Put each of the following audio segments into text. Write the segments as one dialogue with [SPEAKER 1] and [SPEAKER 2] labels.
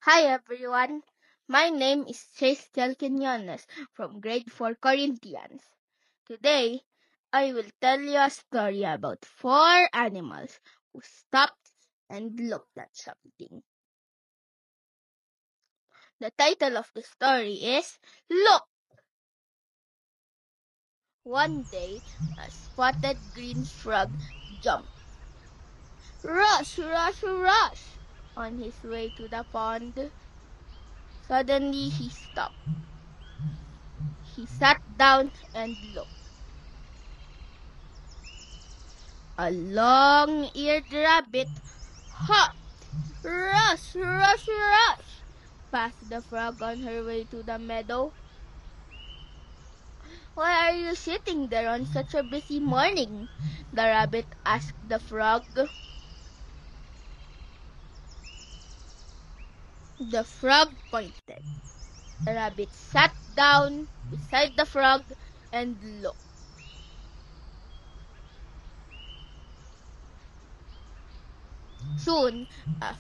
[SPEAKER 1] Hi everyone, my name is Chase Quinones from grade 4 Corinthians. Today, I will tell you a story about 4 animals who stopped and looked at something. The title of the story is Look! One day, a spotted green frog jumped. Rush, rush, rush! On his way to the pond. Suddenly, he stopped. He sat down and looked. A long-eared rabbit hopped, rush, rush, rush, past the frog on her way to the meadow. Why are you sitting there on such a busy morning? The rabbit asked the frog. The frog pointed. The rabbit sat down beside the frog and looked. Soon, a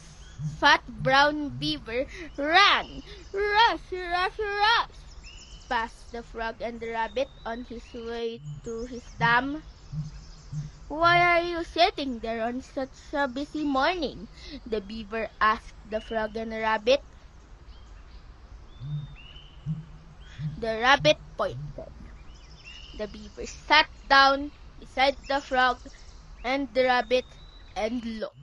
[SPEAKER 1] fat brown beaver ran, rush, rush, rush, past the frog and the rabbit on his way to his dam. Why are you sitting there on such a busy morning? The beaver asked the frog and the rabbit. The rabbit pointed. The beaver sat down beside the frog and the rabbit and looked.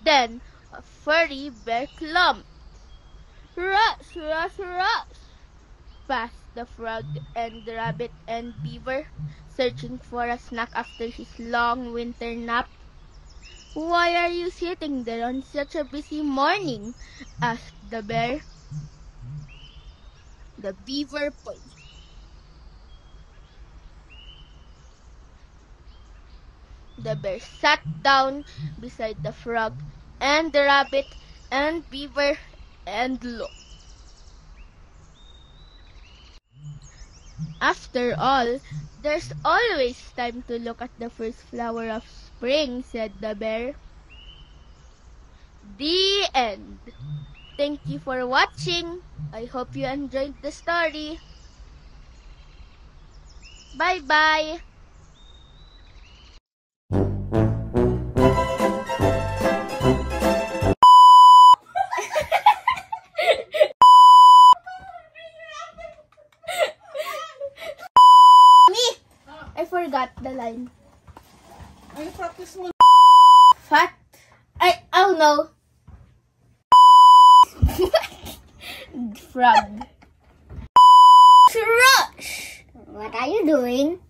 [SPEAKER 1] Then a furry bear clumped. Rush, rush, rush, past the frog and the rabbit and beaver, searching for a snack after his long winter nap. Why are you sitting there on such a busy morning? Asked the bear. The beaver pointed. The bear sat down beside the frog and the rabbit and beaver and looked. After all, there's always time to look at the first flower of spring, said the bear. The end. Thank you for watching. I hope you enjoyed the story. Bye-bye. I forgot the line.
[SPEAKER 2] Ay, practice mo.
[SPEAKER 1] Fat. Oh no. Frog. Rush.
[SPEAKER 3] What are you doing?